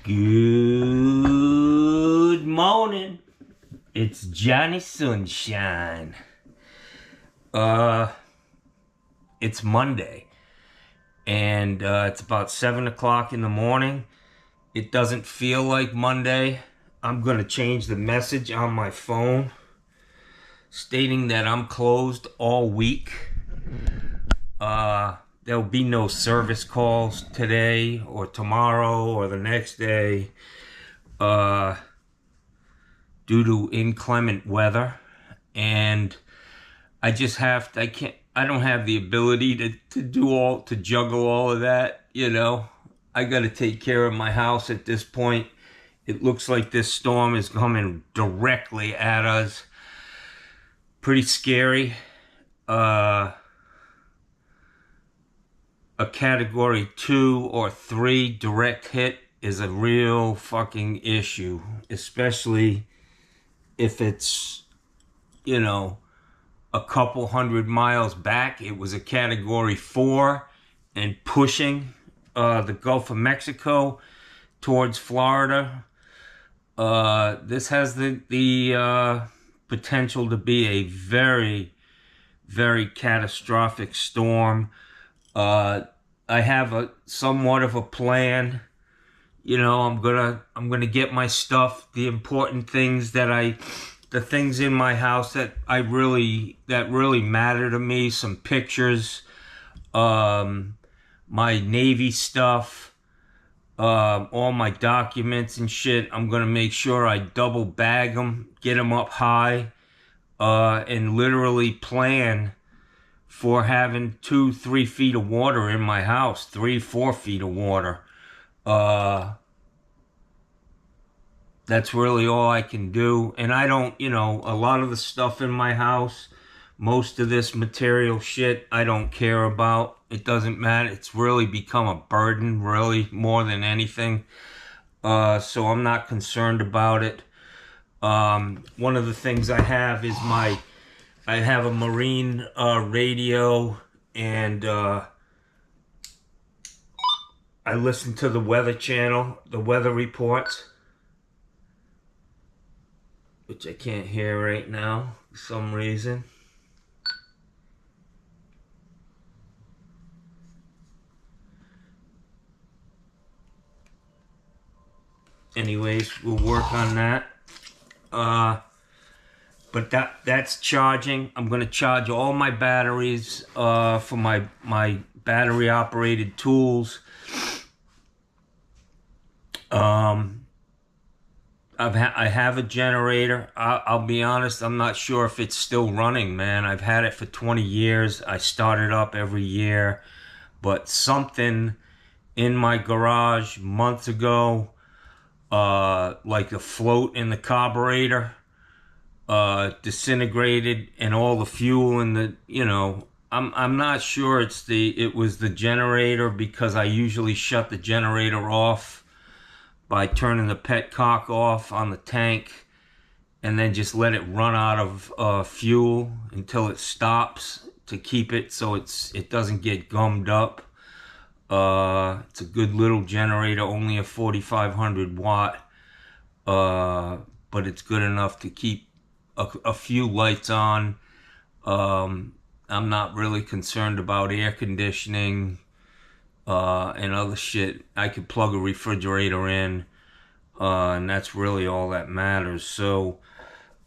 Good morning. It's Johnny Sunshine. It's Monday, and it's about 7 o'clock in the morning. It doesn't feel like Monday. I'm gonna change the message on my phone stating that I'm closed all week. There'll be no service calls today or tomorrow or the next day due to inclement weather, and I don't have the ability to juggle all of that. I got to take care of my house at this point. It looks like this storm is coming directly at us. Pretty scary. A category 2 or 3 direct hit is a real fucking issue, especially if it's, a couple 100 miles back. It was a category 4 and pushing the Gulf of Mexico towards Florida. This has the potential to be a very, very catastrophic storm. I have somewhat of a plan. I'm gonna get my stuff, the important things the things in my house that really matter to me, some pictures, my Navy stuff, all my documents and shit. I'm gonna make sure I double bag them, get them up high, and literally plan for having 2-3 feet of water in my house, 3-4 feet of water. That's really all I can do. And I don't, a lot of the stuff in my house, most of this material shit, I don't care about. It doesn't matter. It's really become a burden, really, more than anything. So I'm not concerned about it. One of the things I have is I have a marine radio, and I listen to the Weather Channel, the weather reports, which I can't hear right now for some reason. Anyways, we'll work on that. But that's charging. I'm going to charge all my batteries for my battery operated tools. I have a generator. I'll be honest, I'm not sure if it's still running, man. I've had it for 20 years. I start it up every year. But something in my garage months ago, like the float in the carburetor, disintegrated, and all the fuel in the, I'm not sure it was the generator, because I usually shut the generator off by turning the petcock off on the tank and then just let it run out of fuel until it stops, to keep it so it doesn't get gummed up. It's a good little generator, only a 4,500 watt, but it's good enough to keep a few lights on. I'm not really concerned about air conditioning and other shit. I could plug a refrigerator in, and that's really all that matters. So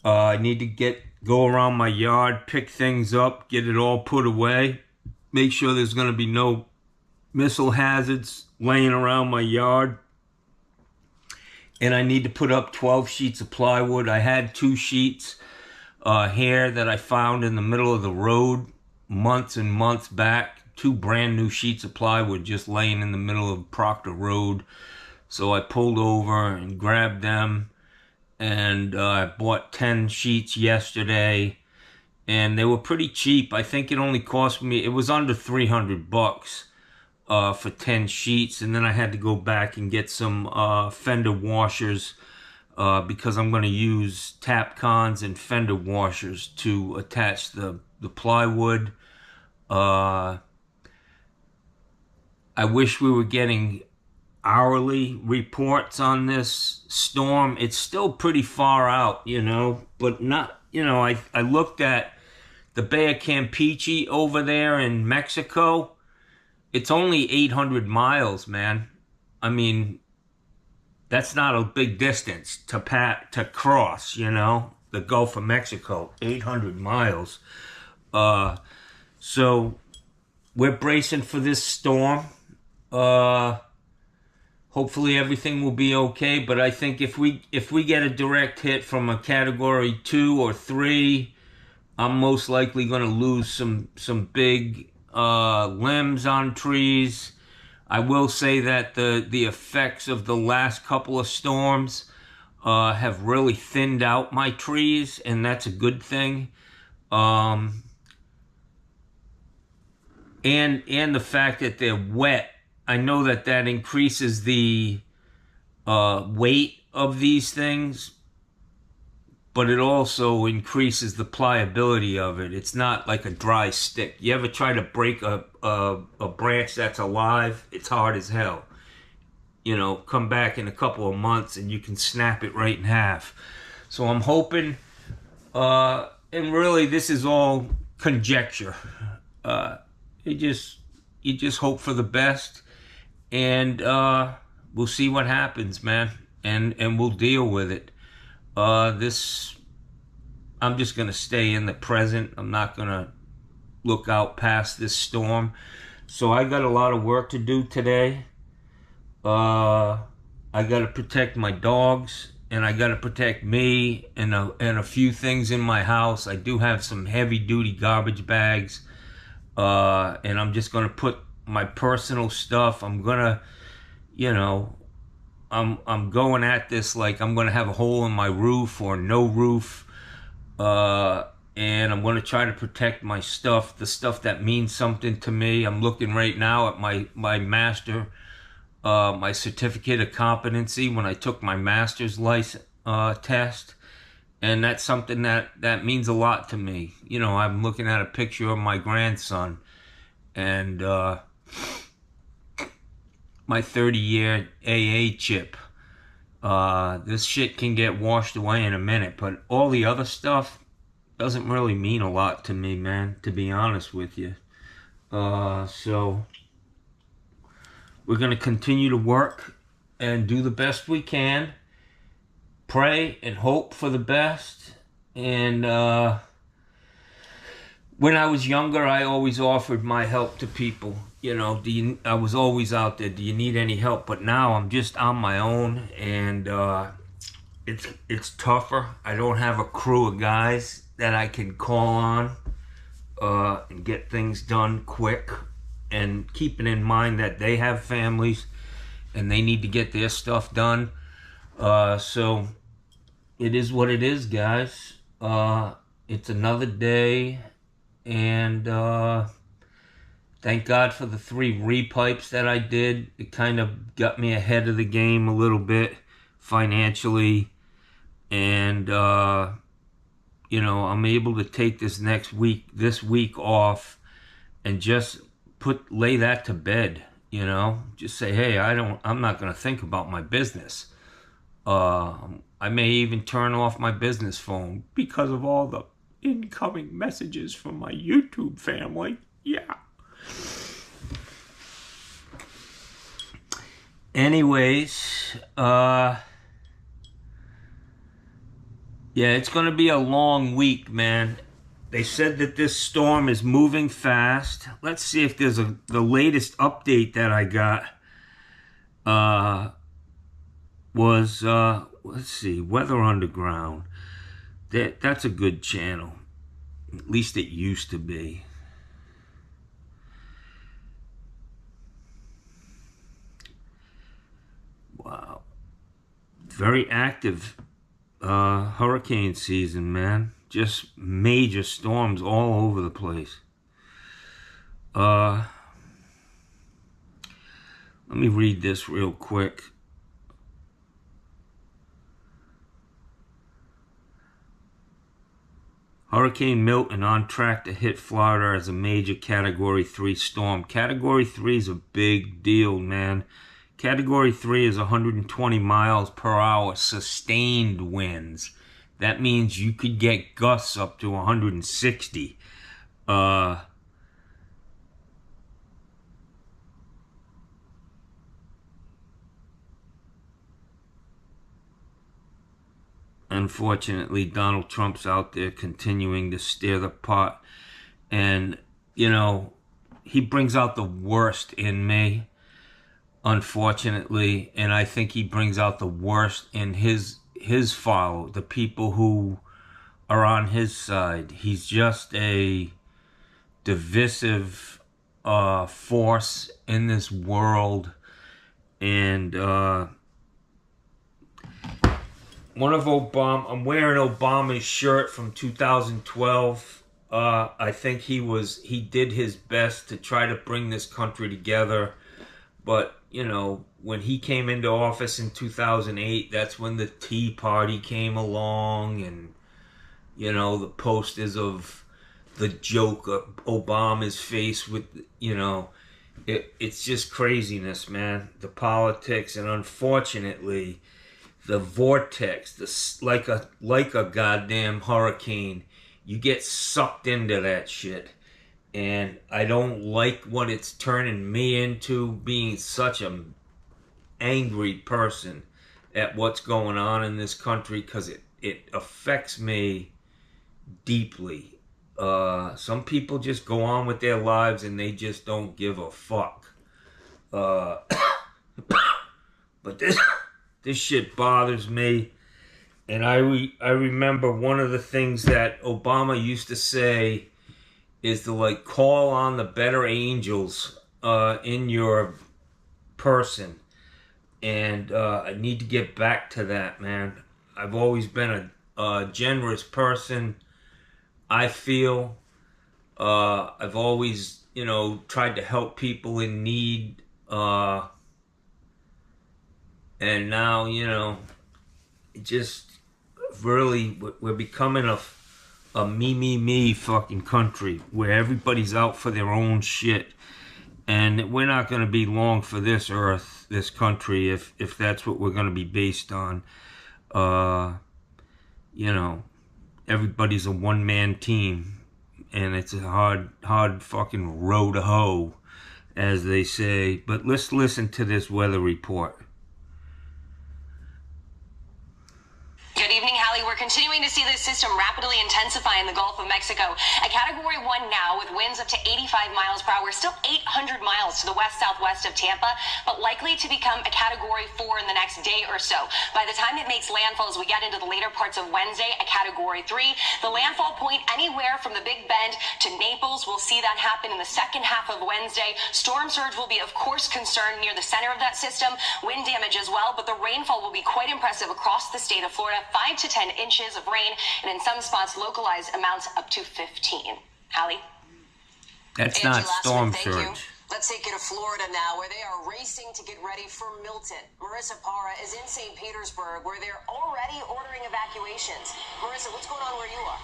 I need to go around my yard, pick things up, get it all put away, make sure there's going to be no missile hazards laying around my yard. And I need to put up 12 sheets of plywood. I had 2 sheets here that I found in the middle of the road months and months back. 2 brand new sheets of plywood just laying in the middle of Proctor Road. So I pulled over and grabbed them, and I bought 10 sheets yesterday, and they were pretty cheap. I think it only cost me, it was under $300 for 10 sheets. And then I had to go back and get some fender washers, because I'm going to use tap cons and fender washers to attach the plywood. I wish we were getting hourly reports on this storm, it's still pretty far out, but not, I looked at the Bay of Campeche over there in Mexico. It's only 800 miles, man. I mean, that's not a big distance to cross, the Gulf of Mexico, 800 miles. So we're bracing for this storm. Hopefully everything will be okay, but I think if we get a direct hit from a category 2 or 3, I'm most likely going to lose some big limbs on trees. I will say that the effects of the last couple of storms have really thinned out my trees, and that's a good thing. And the fact that they're wet, I know that increases the weight of these things, but it also increases the pliability of it. It's not like a dry stick. You ever try to break a branch that's alive? It's hard as hell. Come back in a couple of months and you can snap it right in half. So I'm hoping, and really this is all conjecture. You just hope for the best, and we'll see what happens, man, and we'll deal with it. I'm just gonna stay in the present. I'm not gonna look out past this storm. So I got a lot of work to do today. I gotta protect my dogs, and I gotta protect me and a few things in my house. I do have some heavy duty garbage bags. And I'm just gonna put my personal stuff. I'm gonna, I'm going at this like I'm gonna have a hole in my roof or no roof. And I'm gonna try to protect my stuff, the stuff that means something to me. I'm looking right now at my master, my certificate of competency when I took my master's license test. And that's something that means a lot to me. I'm looking at a picture of my grandson and my 30-year AA chip. This shit can get washed away in a minute, but all the other stuff doesn't really mean a lot to me, man, to be honest with you. So we're going to continue to work and do the best we can. Pray and hope for the best. And when I was younger, I always offered my help to people. I was always out there. Do you need any help? But now I'm just on my own, and it's tougher. I don't have a crew of guys that I can call on and get things done quick. And keeping in mind that they have families and they need to get their stuff done. So it is what it is, guys. It's another day, and thank God for the 3 repipes that I did. It kind of got me ahead of the game a little bit financially, and I'm able to take this week off, and just lay that to bed. Just say, hey, I'm not going to think about my business. I may even turn off my business phone because of all the incoming messages from my YouTube family. Yeah. Anyways, yeah, it's going to be a long week, man. They said that this storm is moving fast. Let's see if there's the latest update that I got. Let's see, Weather Underground. That's a good channel. At least it used to be. Wow. Very active hurricane season, man. Just major storms all over the place. Let me read this real quick. Hurricane Milton on track to hit Florida as a major Category 3 storm. Category 3 is a big deal, man. Category 3 is 120 miles per hour sustained winds. That means you could get gusts up to 160. Unfortunately, Donald Trump's out there continuing to stir the pot. And, you know, he brings out the worst in me, unfortunately. And I think he brings out the worst in his follow, the people who are on his side. He's just a divisive force in this world. And one of Obama, I'm wearing Obama's shirt from 2012. I think he did his best to try to bring this country together. But, you know, when he came into office in 2008, that's when the Tea Party came along, and, you know, the posters of the joke of Obama's face with, you know, it's just craziness, man. The politics, and unfortunately, the vortex, like a goddamn hurricane, you get sucked into that shit. And I don't like what it's turning me into, being such an angry person at what's going on in this country, because it affects me deeply. Some people just go on with their lives and they just don't give a fuck. But this shit bothers me. And I remember one of the things that Obama used to say is to, like, call on the better angels in your person. And I need to get back to that, man. I've always been a generous person, I feel. I've always, you know, tried to help people in need. And now, you know, it just really, we're becoming a me fucking country where everybody's out for their own shit. And we're not going to be long for this earth, this country, if that's what we're going to be based on. You know, everybody's a one-man team, and it's a hard fucking row to hoe, as they say. But let's listen to this weather report. Good evening, Hallie. We're continuing to see this system rapidly intensify in the Gulf of Mexico. A Category 1 now with winds up to 85 miles per hour, still 800 miles to the west-southwest of Tampa, but likely to become a Category 4 in the next day or so. By the time it makes landfall, as we get into the later parts of Wednesday, a Category 3. The landfall point anywhere from the Big Bend to Naples. We'll see that happen in the second half of Wednesday. Storm surge will be, of course, concerned near the center of that system. Wind damage as well, but the rainfall will be quite impressive across the state of Florida. 5 to 10 inches of rain, and in some spots, localized amounts up to 15. Hallie? That's Angie, not storm surge. Let's take you to Florida now, where they are racing to get ready for Milton. Marissa Parra is in St. Petersburg, where they're already ordering evacuations. Marissa, what's going on where you are?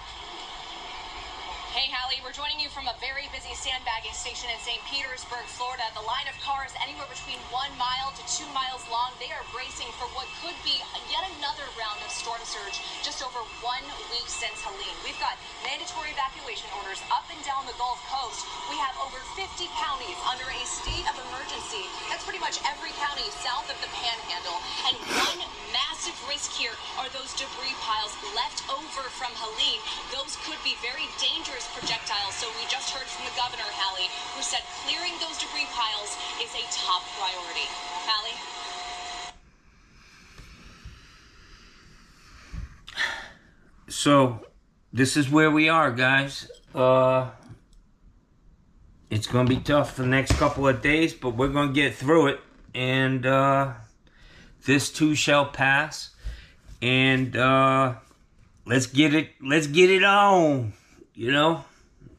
Hey, Hallie, we're joining you from a very busy sandbagging station in St. Petersburg, Florida. The line of cars anywhere between 1 mile to 2 miles long. They are bracing for what could be yet another round of storm surge just over 1 week since Helene. We've got mandatory evacuation orders up and down the Gulf Coast. We have over 50 counties under a state of emergency. That's pretty much every county south of the Panhandle. And one massive risk here are those debris piles left over from Helene. Those could be very dangerous projectiles. So we just heard from the governor, Hallie, who said clearing those debris piles is a top priority. Hallie? So this is where we are, guys. It's going to be tough for the next couple of days, but we're going to get through it. And this too shall pass. And let's get it on. You know,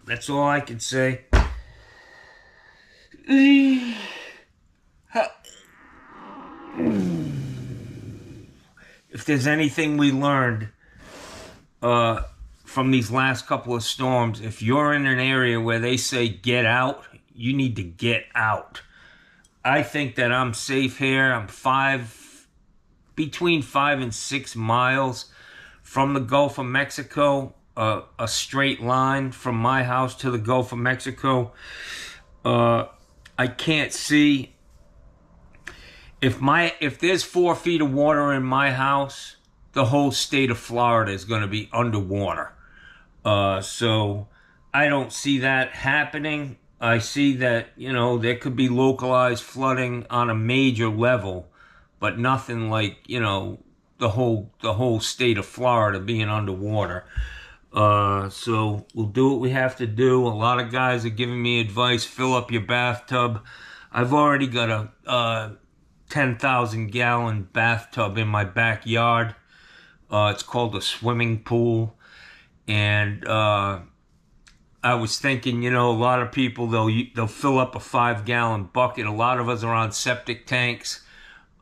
that's all I can say. If there's anything we learned from these last couple of storms, if you're in an area where they say get out, you need to get out. I think that I'm safe here. I'm between 5 and 6 miles from the Gulf of Mexico, a straight line from my house to the Gulf of Mexico. I can't see if there's 4 feet of water in my house, the whole state of Florida is going to be underwater. So I don't see that happening. I see that, there could be localized flooding on a major level, but nothing like, the whole state of Florida being underwater. So we'll do what we have to do. A lot of guys are giving me advice: fill up your bathtub. I've already got a 10,000-gallon bathtub in my backyard. It's called a swimming pool. And I was thinking, a lot of people, they'll fill up a 5-gallon bucket. A lot of us are on septic tanks.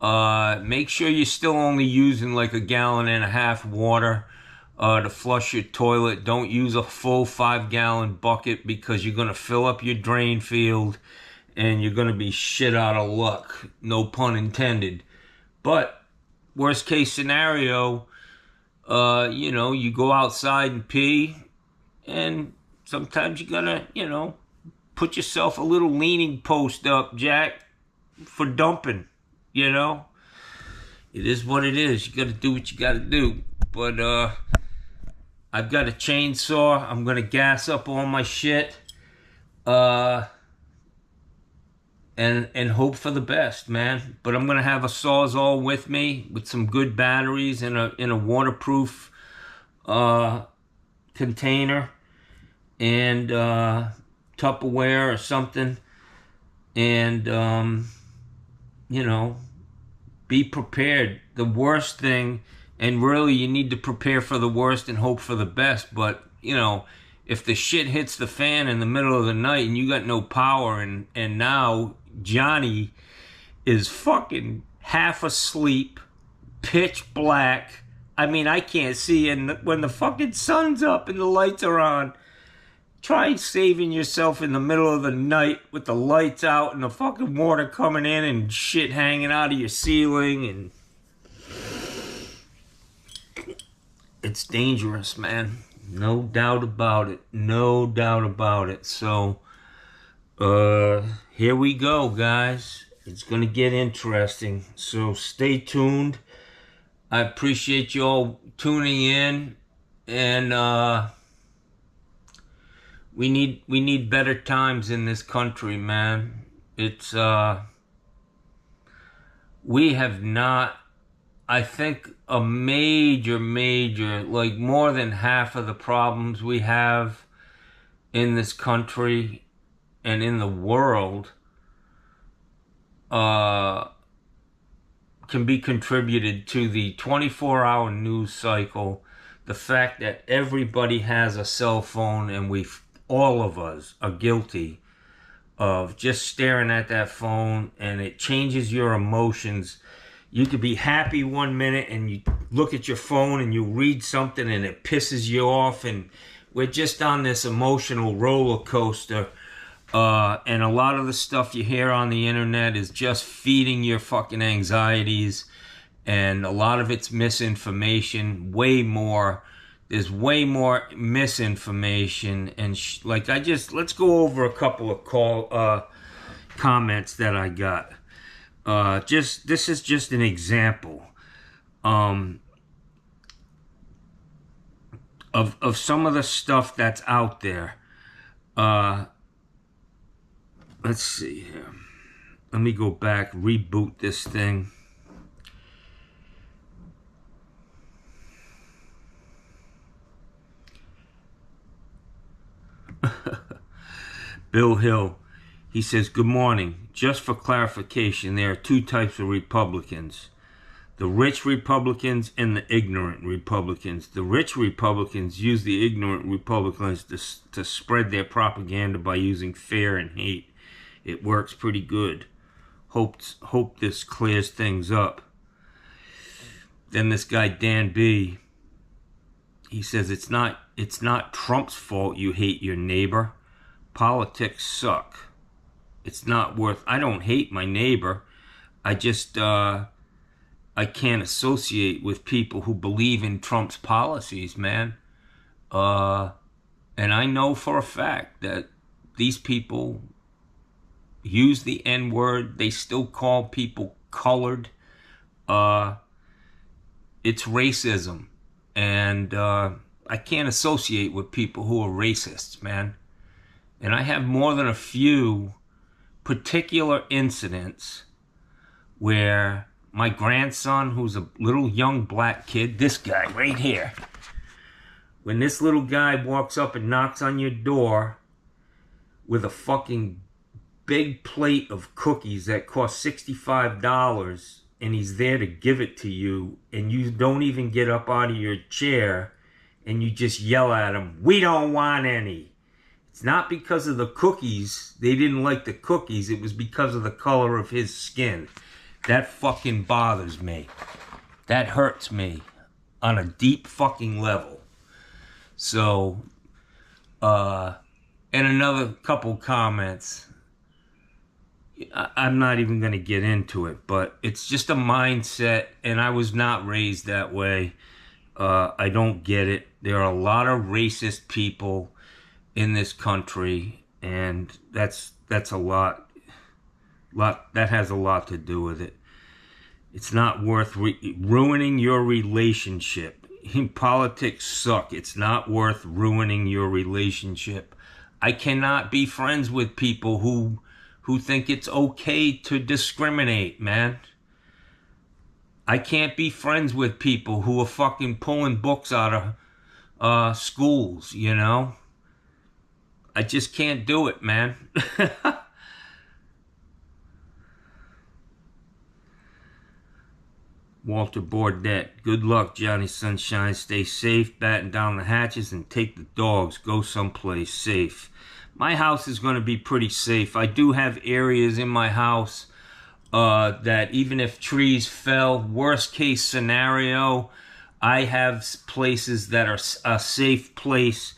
Make sure you're still only using like 1.5 gallons water to flush your toilet. Don't use a full 5-gallon bucket, because you're going to fill up your drain field and you're going to be shit out of luck. No pun intended. But worst case scenario, you go outside and pee, and sometimes you gotta, put yourself a little leaning post up, Jack, for dumping, It is what it is. You gotta do what you gotta do. But, I've got a chainsaw. I'm gonna gas up all my shit, and hope for the best, man. But I'm gonna have a Sawzall with me with some good batteries in a waterproof container, and Tupperware or something, and be prepared. The worst thing, and really you need to prepare for the worst and hope for the best. But if the shit hits the fan in the middle of the night and you got no power, and now Johnny is fucking half asleep, pitch black. I mean, I can't see, and when the fucking sun's up and the lights are on, try saving yourself in the middle of the night with the lights out and the fucking water coming in and shit hanging out of your ceiling, and it's dangerous, man. No doubt about it. No doubt about it. So, here we go, guys. It's going to get interesting. So stay tuned. I appreciate you all tuning in, and we need better times in this country, man. It's we have not, I think, a major, like more than half of the problems we have in this country and in the world can be contributed to the 24-hour news cycle, the fact that everybody has a cell phone, and all of us are guilty of just staring at that phone, and it changes your emotions. You could be happy one minute and you look at your phone and you read something and it pisses you off, and we're just on this emotional roller coaster. And a lot of the stuff you hear on the internet is just feeding your fucking anxieties, and a lot of it's misinformation. There's way more misinformation, and let's go over a couple of comments that I got. This is just an example of some of the stuff that's out there. Let's see here. Let me go back, reboot this thing. Bill Hill, he says, good morning. Just for clarification, there are two types of Republicans. The rich Republicans and the ignorant Republicans. The rich Republicans use the ignorant Republicans to spread their propaganda by using fear and hate. It works pretty good. Hope this clears things up. Then this guy Dan B, he says it's not Trump's fault you hate your neighbor. Politics suck. It's not worth. I don't hate my neighbor. I just I can't associate with people who believe in Trump's policies, man. And I know for a fact that these people use the N-word. They still call people colored. It's racism. And I can't associate with people who are racists, man. And I have more than a few particular incidents where my grandson, who's a little young black kid, this guy right here, when this little guy walks up and knocks on your door with a fucking big plate of cookies that cost $65, and he's there to give it to you, and you don't even get up out of your chair, and you just yell at him, "We don't want any." It's not because of the cookies. They didn't like the cookies. It was because of the color of his skin. That fucking bothers me. That hurts me on a deep fucking level. So, and another couple comments. I'm not even going to get into it, but it's just a mindset, and I was not raised that way. I don't get it. There are a lot of racist people in this country, and that's a lot. That has a lot to do with it. It's not worth ruining your relationship. Politics suck. It's not worth ruining your relationship. I cannot be friends with people who think it's okay to discriminate, man. I can't be friends with people who are fucking pulling books out of schools, you know? I just can't do it, man. Walter Bordet, good luck, Johnny Sunshine. Stay safe, batten down the hatches, and take the dogs. Go someplace safe. My house is going to be pretty safe. I do have areas in my house that even if trees fell, worst case scenario, I have places that are a safe place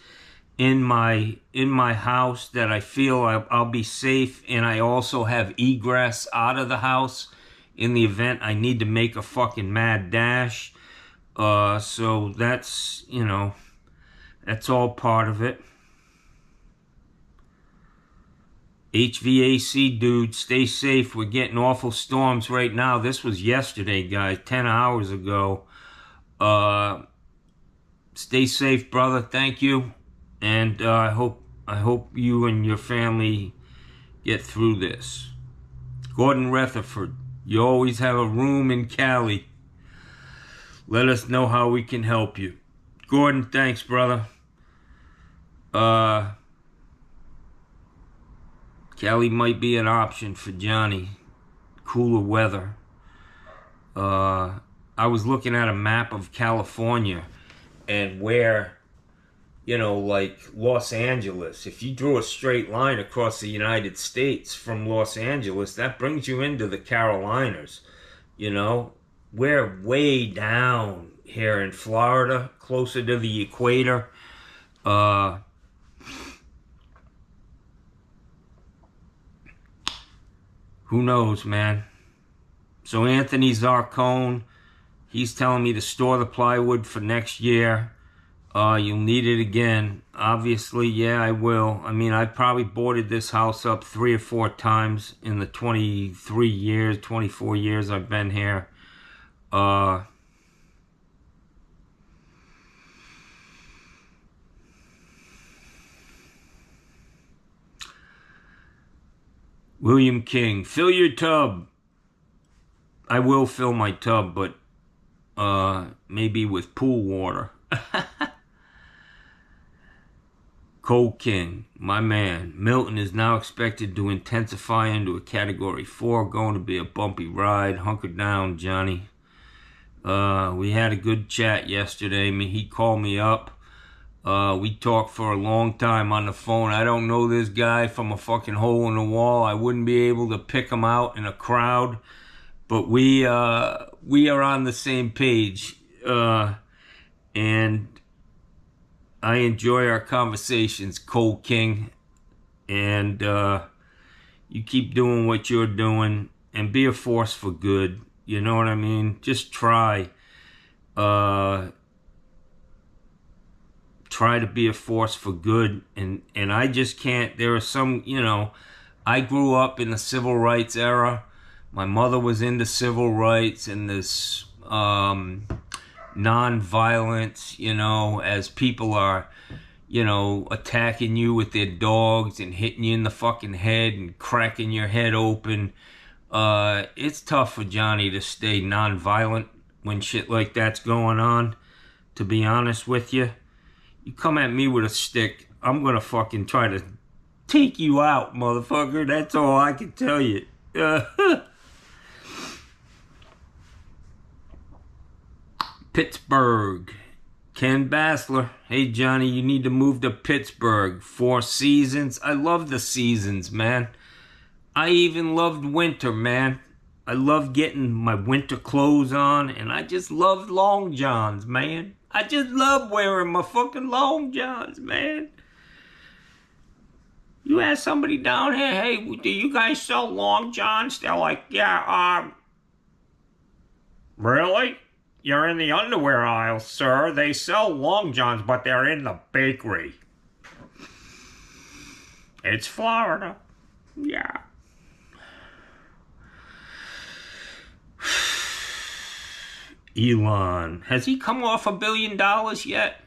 in my house that I feel I'll be safe, and I also have egress out of the house in the event I need to make a fucking mad dash. So that's, you know, that's all part of it. HVAC dude, stay safe. We're getting awful storms right now. This was yesterday, guys, 10 hours ago. Stay safe, brother. Thank you. And I hope you and your family get through this. Gordon Rutherford, you always have a room in Cali. Let us know how we can help you. Gordon, thanks, brother. Cali might be an option for Johnny. Cooler weather. I was looking at a map of California and where, you know, like Los Angeles, if you drew a straight line across the United States from Los Angeles, that brings you into the Carolinas. You know, we're way down here in Florida, closer to the equator. Who knows, man? So Anthony Zarcone, he's telling me to store the plywood for next year. You'll need it again. Obviously, yeah, I will. I mean, I probably boarded this house up 3 or 4 times in the 23 years, 24 years I've been here. William King, fill your tub. I will fill my tub, but maybe with pool water. Cole King, my man. Milton is now expected to intensify into a Category 4. Going to be a bumpy ride. Hunker down, Johnny. We had a good chat yesterday. I mean, he called me up. We talked for a long time on the phone. I don't know this guy from a fucking hole in the wall. I wouldn't be able to pick him out in a crowd. But we are on the same page. And I enjoy our conversations, Cole King. And You keep doing what you're doing and be a force for good. You know what I mean? Just try. Try to be a force for good. And I just can't. There are some, you know, I grew up in the civil rights era. My mother was into civil rights and this non-violence, you know, as people are, you know, attacking you with their dogs and hitting you in the fucking head and cracking your head open. It's tough for Johnny to stay non-violent when shit like that's going on, to be honest with you. You come at me with a stick, I'm gonna fucking try to take you out, motherfucker. That's all I can tell you. Pittsburgh. Ken Bassler. Hey, Johnny, you need to move to Pittsburgh. 4 seasons. I love the seasons, man. I even loved winter, man. I loved getting my winter clothes on, and I just loved long johns, man. I just love wearing my fucking long johns, man. You ask somebody down here, hey, do you guys sell long johns? They're like, yeah, really? You're in the underwear aisle, sir. They sell long johns, but they're in the bakery. It's Florida. Yeah. Elon. Has he come off $1 billion yet?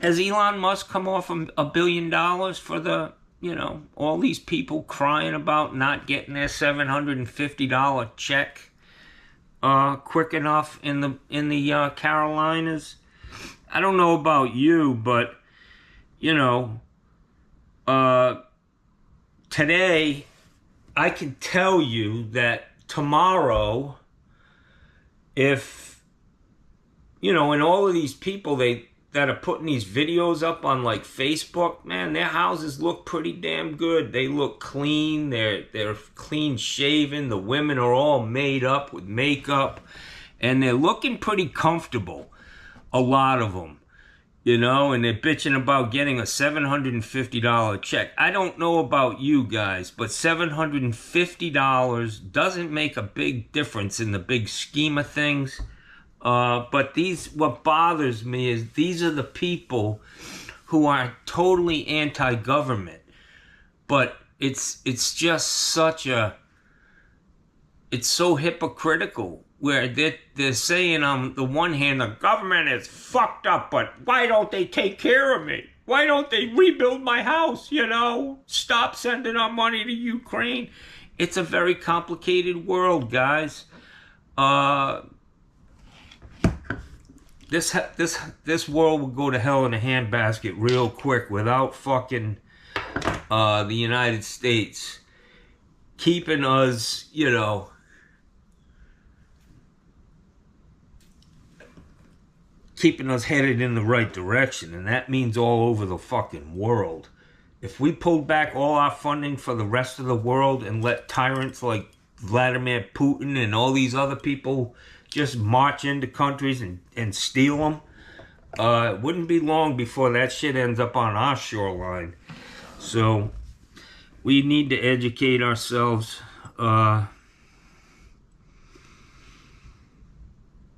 Has Elon Musk come off $1 billion for the, you know, all these people crying about not getting their $750 check quick enough in the Carolinas? I don't know about you, but, you know, today I can tell you that tomorrow, if, you know, and all of these people that are putting these videos up on like Facebook, man, their houses look pretty damn good. They look clean. They're clean shaven. The women are all made up with makeup, and they're looking pretty comfortable. A lot of them, you know, and they're bitching about getting a $750 check. I don't know about you guys, but $750 doesn't make a big difference in the big scheme of things. But what bothers me is these are the people who are totally anti-government. But it's just such a, it's so hypocritical, where they're saying on the one hand, the government is fucked up, but why don't they take care of me? Why don't they rebuild my house, you know? Stop sending our money to Ukraine. It's a very complicated world, guys. This world will go to hell in a handbasket real quick without fucking the United States keeping us, you know, keeping us headed in the right direction, and that means all over the fucking world. If we pulled back all our funding for the rest of the world and let tyrants like Vladimir Putin and all these other people just march into countries and steal them, it wouldn't be long before that shit ends up on our shoreline. So we need to educate ourselves.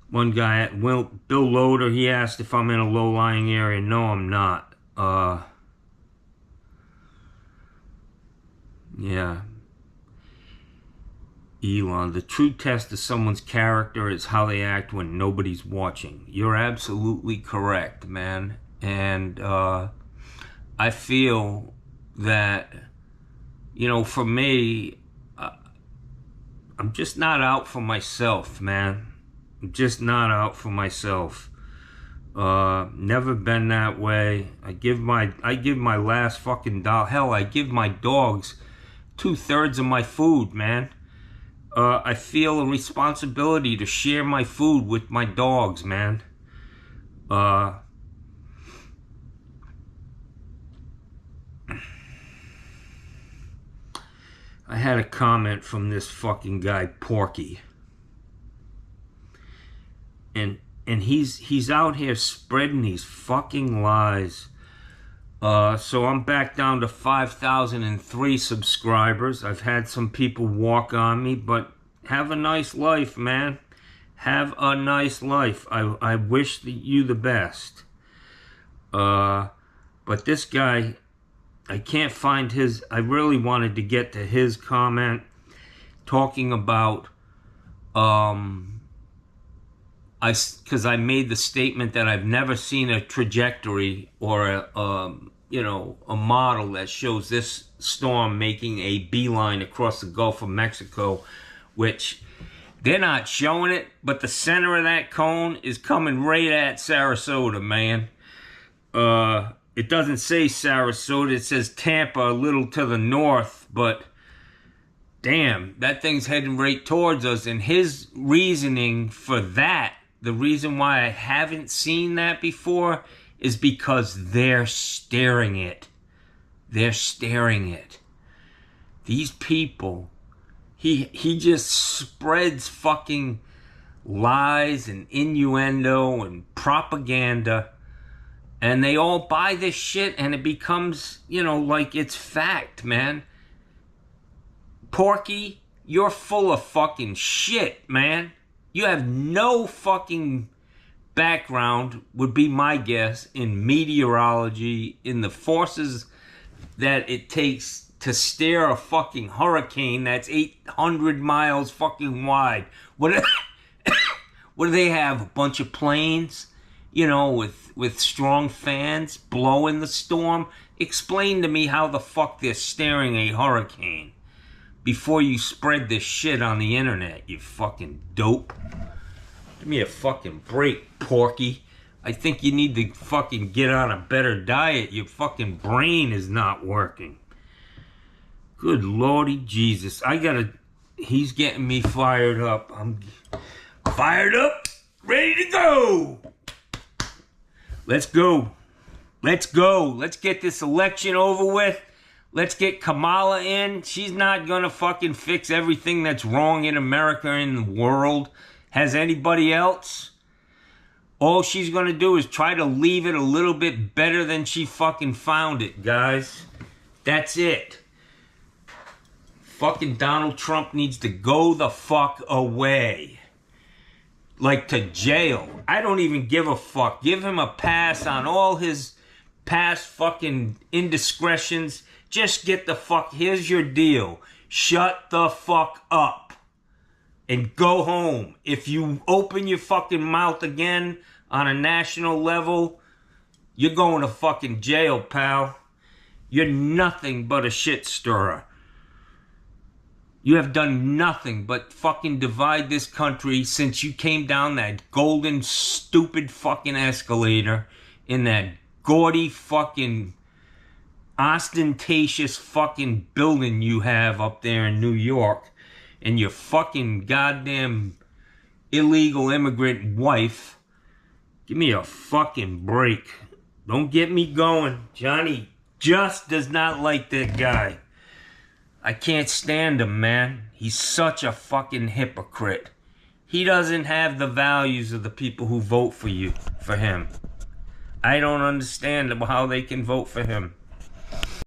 One guy, Bill Loader, he asked if I'm in a low-lying area. No, I'm not. Yeah. Elon, the true test of someone's character is how they act when nobody's watching. You're absolutely correct, man. And I feel that, you know, for me, I'm just not out for myself, man. I'm just not out for myself. Never been that way. I give my last fucking dollar. Hell, I give my dogs 2/3 of my food, man. I feel a responsibility to share my food with my dogs, man. I had a comment from this fucking guy, Porky. And he's out here spreading these fucking lies So I'm back down to 5,003 subscribers. I've had some people walk on me, but have a nice life, man. Have a nice life. I wish you the best. But this guy, I can't find his. I really wanted to get to his comment talking about because I made the statement that I've never seen a trajectory or a model that shows this storm making a beeline across the Gulf of Mexico, which they're not showing it, but the center of that cone is coming right at Sarasota, man. It doesn't say Sarasota, it says Tampa a little to the north, but damn, that thing's heading right towards us. And his reasoning for that, the reason why I haven't seen that before, is because they're staring it. They're staring it. These people, he just spreads fucking lies and innuendo and propaganda, and they all buy this shit, and it becomes, like it's fact, man. Porky, you're full of fucking shit, man. You have no fucking background, would be my guess, in meteorology, in the forces that it takes to steer a fucking hurricane that's 800 miles fucking wide. What do they have? A bunch of planes, with strong fans blowing the storm? Explain to me how the fuck they're steering a hurricane before you spread this shit on the internet, you fucking dope. Give me a fucking break, Porky. I think you need to fucking get on a better diet. Your fucking brain is not working. Good Lordy Jesus. He's getting me fired up. I'm fired up, ready to go. Let's go. Let's go. Let's get this election over with. Let's get Kamala in. She's not gonna fucking fix everything that's wrong in America and the world. Has anybody else? All she's gonna do is try to leave it a little bit better than she fucking found it, guys. That's it. Fucking Donald Trump needs to go the fuck away. Like to jail. I don't even give a fuck. Give him a pass on all his past fucking indiscretions. Just get the fuck, here's your deal. Shut the fuck up. And go home. If you open your fucking mouth again on a national level, you're going to fucking jail, pal. You're nothing but a shit stirrer. You have done nothing but fucking divide this country since you came down that golden, stupid fucking escalator in that gaudy fucking ostentatious fucking building you have up there in New York, and your fucking goddamn illegal immigrant wife. Give me a fucking break. Don't get me going. Johnny just does not like that guy. I can't stand him, man. He's such a fucking hypocrite. He doesn't have the values of the people who vote for him. I don't understand how they can vote for him.